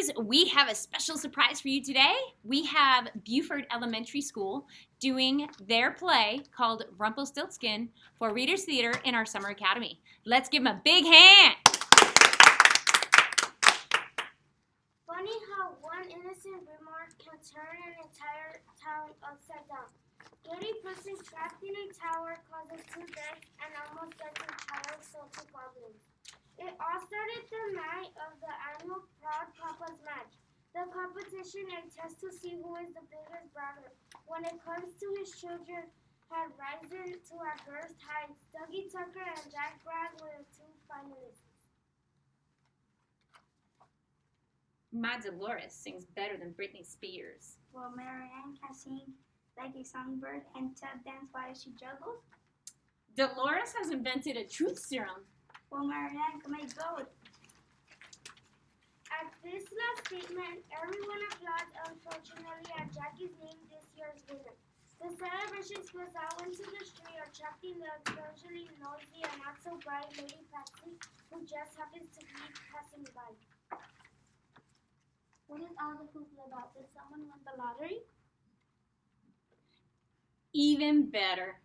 kiddies, we have a special surprise for you today. We have Buford Elementary School doing their play called Rumplestiltskin for Readers Theater in our Summer Academy. Let's give them a big hand. Funny how one innocent remark can turn an entire town upside down. Dirty person trapped in a tower causes 2 deaths and almost gets a child sold to goblins. It all started the night of the annual Proud Papa's match. The competition, a test to see who is the biggest brother. When it comes to his children, had risen to adverse heights. Dougie Tucker and Jack Bragg were the 2 finalists. My Dolores sings better than Britney Spears. Well, Marianne can sing like a songbird and tap dance while she juggles. Dolores has invented a truth serum. Well, Marianne can make gold. At this last statement, everyone applauds. Unfortunately, at Jackie's name, this year's winner. The celebration spills out into the street, attracting the especially noisy and not so bright Lady Patsy, who just happens to be passing by. What is all the hoopla about? Did someone win the lottery? Even better.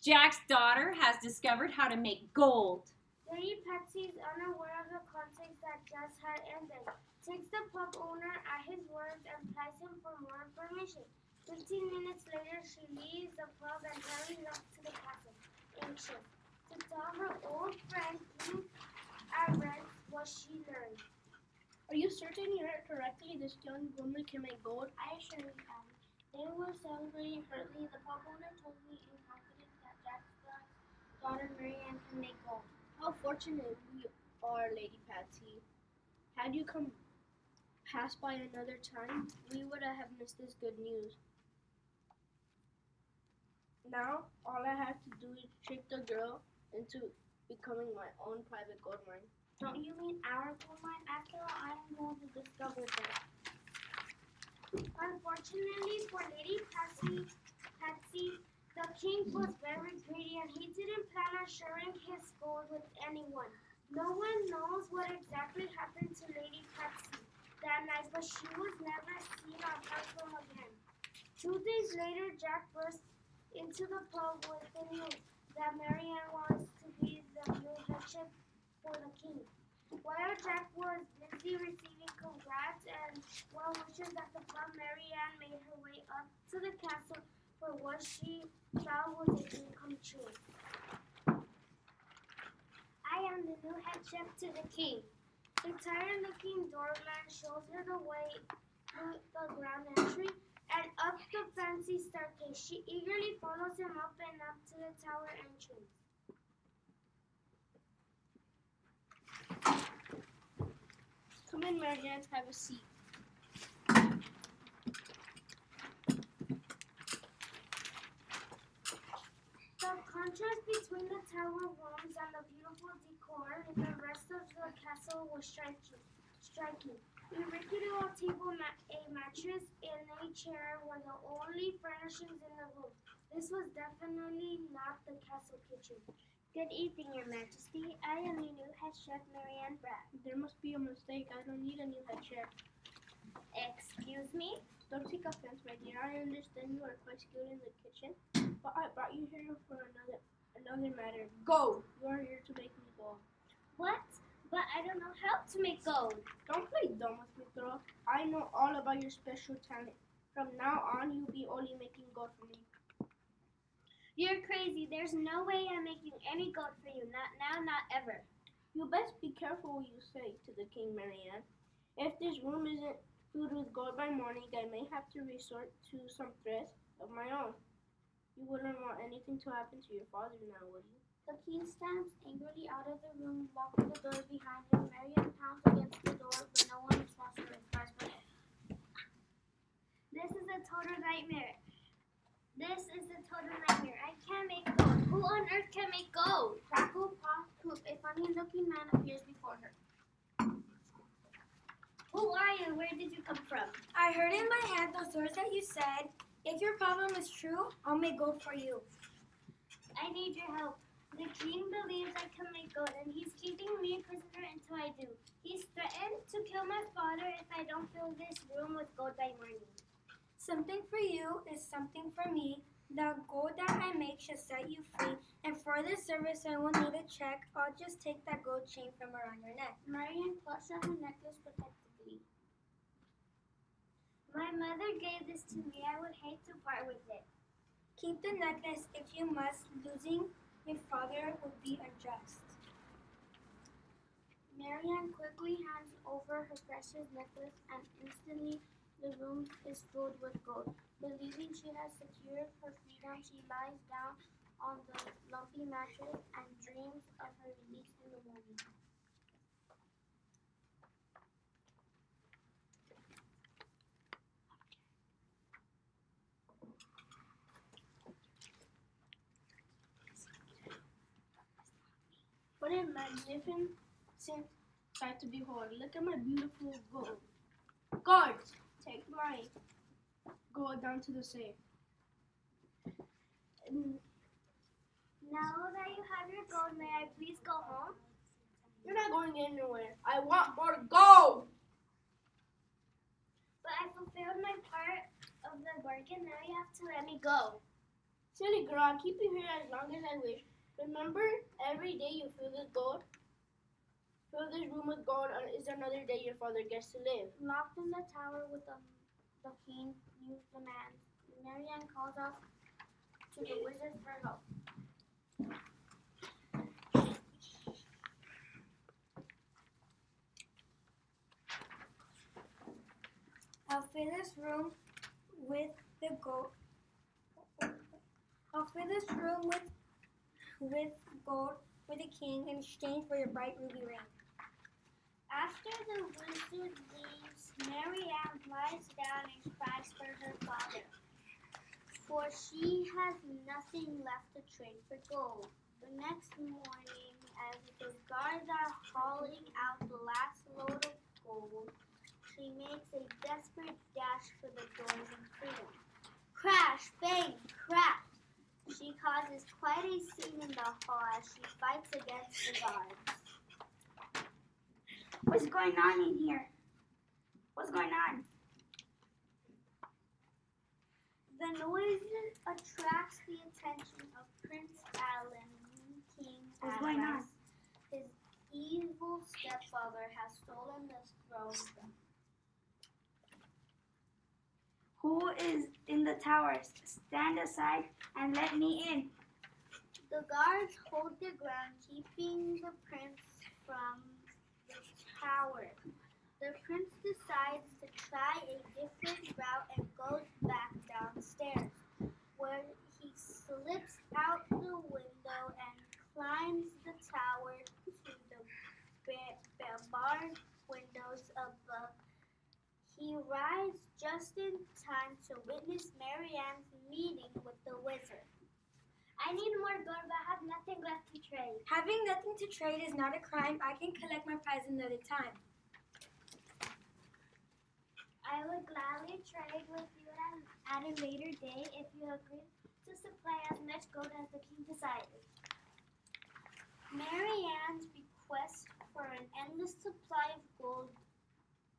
Jack's daughter has discovered how to make gold. Lady Patsy is unaware of the conflict that just had ended, takes the pub owner at his words and plies him for more information. 15 minutes later, she leaves the pub and hurries up to the castle, anxious to tell her old friend King Arrest what she learned. Are you certain you heard correctly? This young woman can make gold? I assure you can. They were celebrating hurriedly. The pub owner told me in confidence that Jack's daughter Marianne can make gold. How fortunate we are, Lady Patsy. Had you come pass by another time, we would have missed this good news. Now, all I have to do is trick the girl into becoming my own private gold mine. Don't you mean our gold mine? After all, I am going to discover that. Unfortunately for Lady Patsy, the king was very greedy and he didn't plan on sharing his gold with anyone. No one knows what exactly happened to Lady Patsy that night, but she was never seen or heard from again. 2 days later, Jack burst into the pub with the news that Marianne wants to be the new headship for the king. While Jack was busy receiving congrats and well wishes at the pub, Marianne made her way up to the castle for what she thought was a dream come true. I am the new head chef to the king. The tired-looking doorman shows her the way through the ground entry and up the fancy staircase. She eagerly follows him up and up to the tower entrance. Come in, Marianne, have a seat. The contrast between the tower rooms and the beautiful decor in the rest of the castle was striking. A rickety old table, a mattress, and a chair were the only furnishings in the room. This was definitely not the castle kitchen. Good evening, Your Majesty. I am your new head chef, Marianne Bragg. There must be a mistake. I don't need a new head chef. Excuse me? Don't take offense, my dear. I understand you are quite skilled in the kitchen, but I brought you here for another matter. Go! You are here to make me gold. What? But I don't know how to make gold. Don't play dumb with me, girl. I know all about your special talent. From now on, you'll be only making gold for me. You're crazy. There's no way I'm making any gold for you. Not now, not ever. You best be careful what you say to the king, Marianne. If this room isn't filled with gold by morning, I may have to resort to some threats of my own. You wouldn't want anything to happen to your father now, would you? The king stamps angrily out of the room, locking the door behind him. Marianne pounds against the door, but no one responds to her cries for help. This is a total nightmare. I can't make gold. Who on earth can make gold? Crackle, pop, poop. A funny-looking man appears before her. Who are you? Where did you come from? I heard in my head those words that you said. If your problem is true, I'll make gold for you. I need your help. The king believes I can make gold, and he's keeping me a prisoner until I do. He's threatened to kill my father if I don't fill this room with gold by morning. Something for you is something for me. The gold that I make should set you free, and for this service I will need a check. I'll just take that gold chain from around your neck. Marian clutched at her necklace protectively. My mother gave this to me. I would hate to part with it. Keep the necklace if you must. Losing your father would be unjust. Marianne quickly hands over her precious necklace, and instantly the room is filled with gold. Believing she has secured her freedom, she lies down on the lumpy mattress and dreams of her release in the morning. What a magnificent sight to behold. Look at my beautiful gold. Guards, take my gold down to the safe. Now that you have your gold, may I please go home? You're not going anywhere. I want more gold. But I fulfilled my part of the bargain. Now you have to let me go. Silly girl, I'll keep you here as long as I wish. Remember, every day you fill this room with gold is another day your father gets to live. Locked in the tower with the king new demands, Marianne calls out to the wizard for help. I'll fill this room with the gold. I'll fill this room with gold for the king in exchange for your bright ruby ring. After the wizard leaves, Marianne lies down and cries for her father, for she has nothing left to trade for gold. The next morning, as the guards are hauling out the last load of gold, she makes a desperate dash for the doors and freedom. Crash, bang, crack! She causes quite a scene in the hall as she fights against the guards. What's going on in here? What's going on? The noise attracts the attention of Prince Alan, King What's going on? Atlas. His evil stepfather has stolen the throne. Who is in the tower? Stand aside and let me in. The guards hold their ground, keeping the prince from the tower. The prince decides to try a different route and goes back downstairs, where he slips out the window and climbs the tower to the barred windows above. He arrives just in time to witness Marianne's meeting with the wizard. I need more gold, but I have nothing left to trade. Having nothing to trade is not a crime. I can collect my prize another time. I would gladly trade with you at a later day if you agree to supply as much gold as the king desires. Marianne's request for an endless supply of gold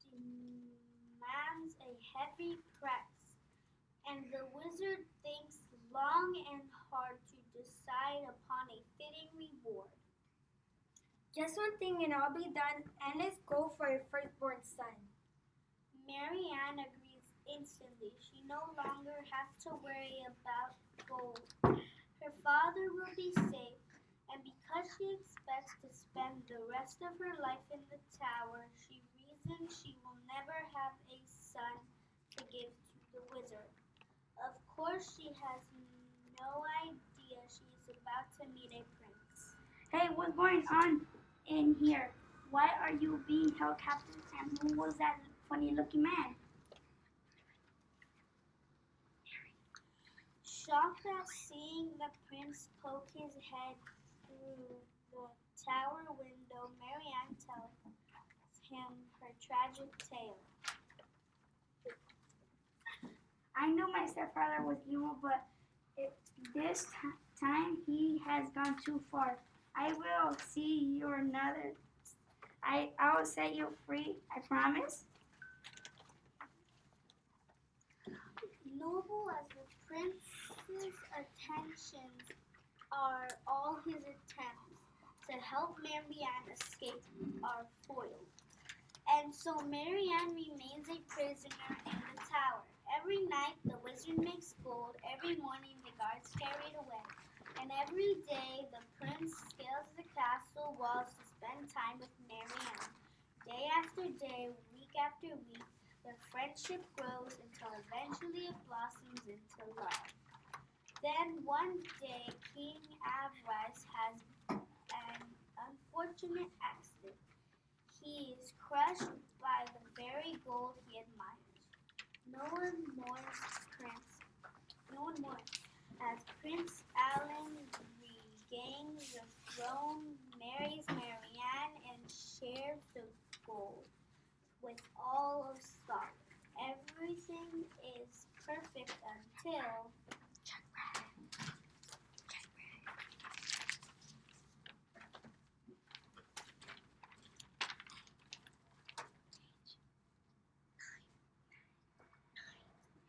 demands a heavy price, and the wizard thinks long and hard to decide upon a fitting reward. Just one thing and I'll be done, and let's go for your firstborn son. Marianne agrees instantly. She no longer has to worry about gold. Her father will be safe, and because she expects to spend the rest of her life in the tower, she reasons she will never have a son to give to the wizard. Of course, she has no idea she is about to meet a prince. Hey, what's going on in here? Why are you being held captive? And who was that funny-looking man? Shocked at seeing the prince poke his head through the tower window, Marianne tells him her tragic tale. I know my stepfather was evil, but this time he has gone too far. I will see you another. I'll set you free, I promise. Noble as the prince's attentions are, all his attempts to help Marianne escape are foiled. And so Marianne remains a prisoner in the tower. Every night the wizard makes gold, every morning the guards carry it away. And every day the prince scales the castle walls to spend time with Marianne. Day after day, week after week, their friendship grows until eventually it blossoms into love. Then one day, King Avrice has an unfortunate accident. He is crushed by the very gold he admires. No one mourns. As Prince Alan regains the throne, marries Marianne, and shares the gold with all of Scotland. Everything is perfect until...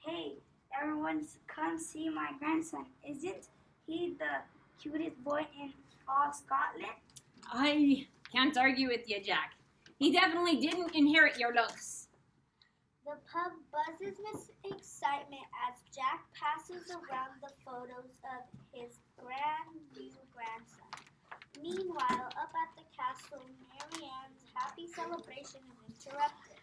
Hey, everyone, come see my grandson. Isn't he the cutest boy in all Scotland? I can't argue with you, Jack. He definitely didn't inherit your looks. The pub buzzes with excitement as Jack passes around the photos of his brand new grandson. Meanwhile, up at the castle, Marianne's happy celebration is interrupted.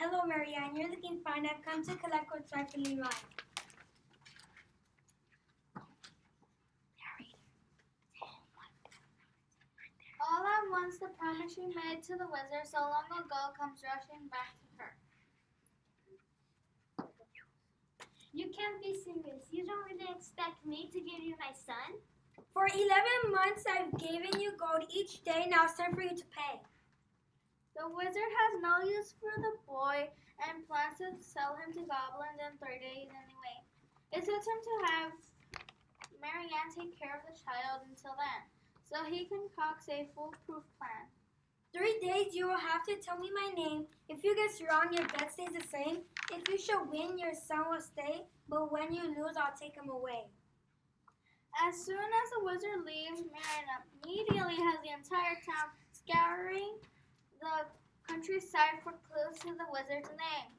Hello, Marianne. You're looking fine. I've come to collect what's rightfully mine. All at once, the promise she made to the wizard so long ago comes rushing back to her. You can't be serious. You don't really expect me to give you my son? For 11 months, I've given you gold each day. Now it's time for you to pay. The wizard has no use for the boy and plans to sell him to goblins in 3 days anyway. It suits him to have Marianne take care of the child until then, so he concocts a foolproof plan. 3 days, you will have to tell me my name. If you guess wrong, your bet stays the same. If you should win, your son will stay, but when you lose, I'll take him away. As soon as the wizard leaves, Marianne immediately has the entire town scouring the countryside for clues to the wizard's name.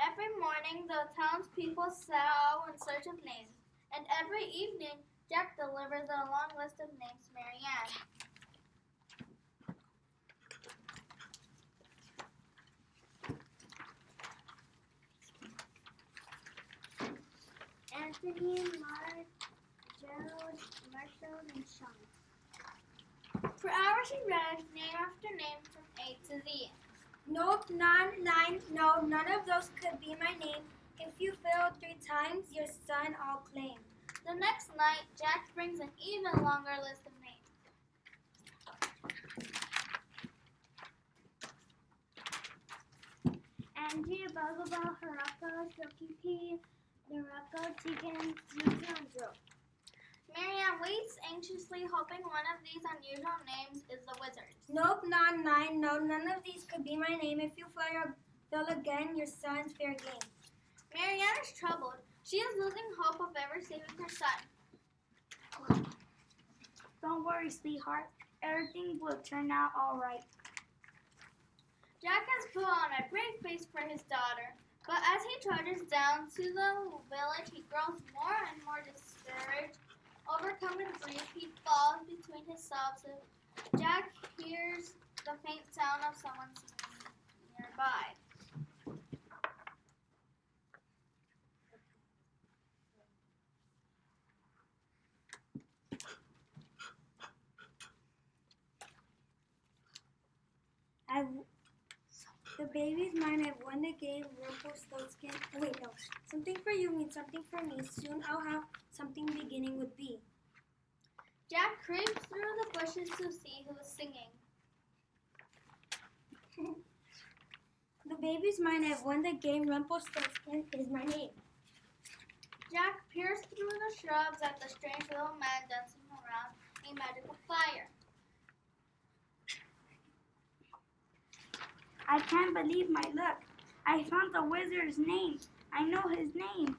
Every morning, the townspeople set out in search of names, and every evening, Jack delivers a long list of names to Marianne. Anthony, Mark, Gerald, Marshall, and Sean. For hours he read name after name from A to Z. Nope, no, none of those could be my name. If you fail 3 times, your son I'll claim. The next night, Jack brings an even longer list of names. Angie, Bugaboo, Harako, Silky Pea, Narako, Tegan, Zuzu, and Drew. Marianne waits anxiously, hoping one of these unusual names is the wizard's. Nope, no, none of these could be my name. If you fail again, your son's fair game. Marianne is troubled. She is losing hope of ever saving her son. Don't worry, sweetheart. Everything will turn out all right. Jack has put on a brave face for his daughter, but as he trudges down to the village, he grows more and more discouraged. Overcome with grief, he falls between his sobs. Jack hears the faint sound of someone singing nearby. The baby's mine. I've won the game. Rumplestiltskin. Wait, no. Something for you means something for me. Soon I'll have something beginning with B. Jack creeps through the bushes to see who is singing. The baby's mine. I've won the game. Rumplestiltskin is my name. Jack peers through the shrubs at the strange little man dancing around a magical fire. I can't believe my luck. I found the wizard's name. I know his name.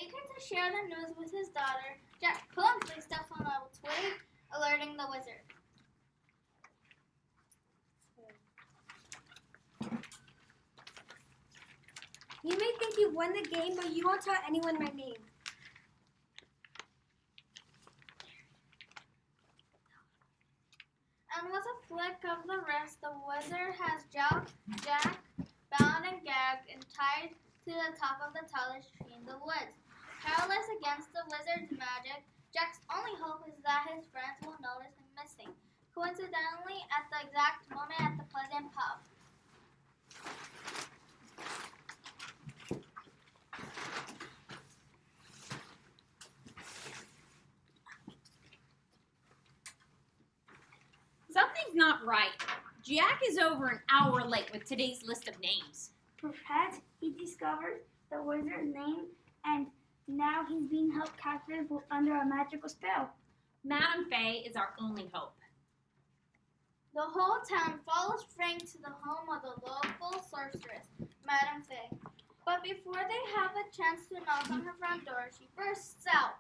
Eager to share the news with his daughter, Jack clumsily steps on a twig, alerting the wizard. You may think you've won the game, but you won't tell anyone my name. And with a flick of the wrist, the wizard has Jack bound and gagged and tied to the top of the tallest tree in the woods. Powerless against the wizard's magic, Jack's only hope is that his friends will notice him missing, coincidentally at the exact moment at the Pleasant Pub. Something's not right. Jack is over an hour late with today's list of names. Perhaps he discovered the wizard's name and now he's being held captive under a magical spell. Madame Fay is our only hope. The whole town follows Frank to the home of the local sorceress, Madame Fay. But before they have a chance to knock on her front door, she bursts out.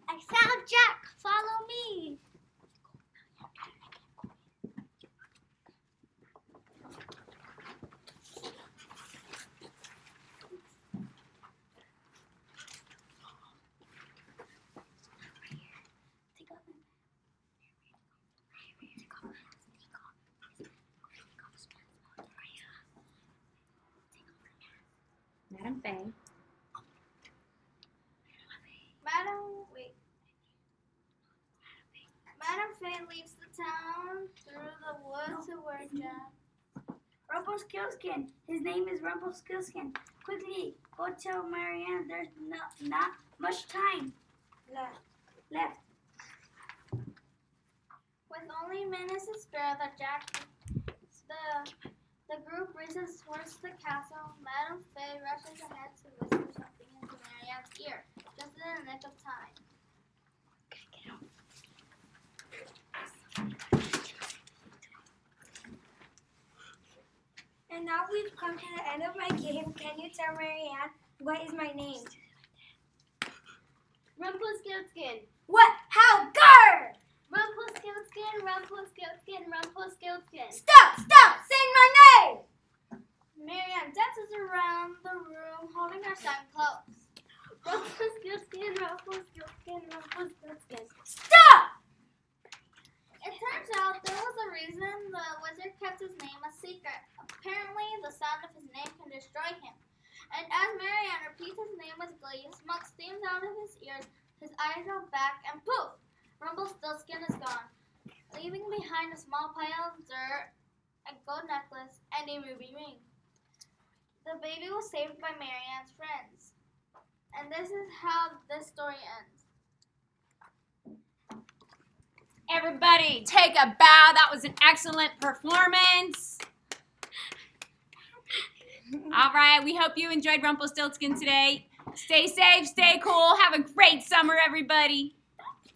I found Jack! Follow me! Madame Fay. Madame Fay leaves the town through the woods to where Jack. Rumplestiltskin. His name is Rumplestiltskin. Quickly, go tell Marianne there's not much time left. With only minutes to spare, the group races towards the castle. Madame Fay rushes ahead to whisper something into Marianne's ear, just in the nick of time. And now we've come to the end of my game. Can you tell Marianne what is my name? Rumplestiltskin. What? How? Grr! Rumplestiltskin, Rumplestiltskin, Rumplestiltskin. Stop! Saying my name! Marianne dances around the room, holding her son close. Rumplestiltskin, Rumplestiltskin, Rumplestiltskin. Stop! It turns out there was a reason the wizard kept his name a secret. Apparently, the sound of his name can destroy him. And as Marianne repeats his name with glee, smoke steams out of his ears, his eyes roll back, and poof! Rumplestiltskin is gone, leaving behind a small pile of dirt, a gold necklace, and a ruby ring. The baby was saved by Marianne's friends. And this is how this story ends. Everybody, take a bow. That was an excellent performance. All right, we hope you enjoyed Rumplestiltskin today. Stay safe, stay cool. Have a great summer, everybody.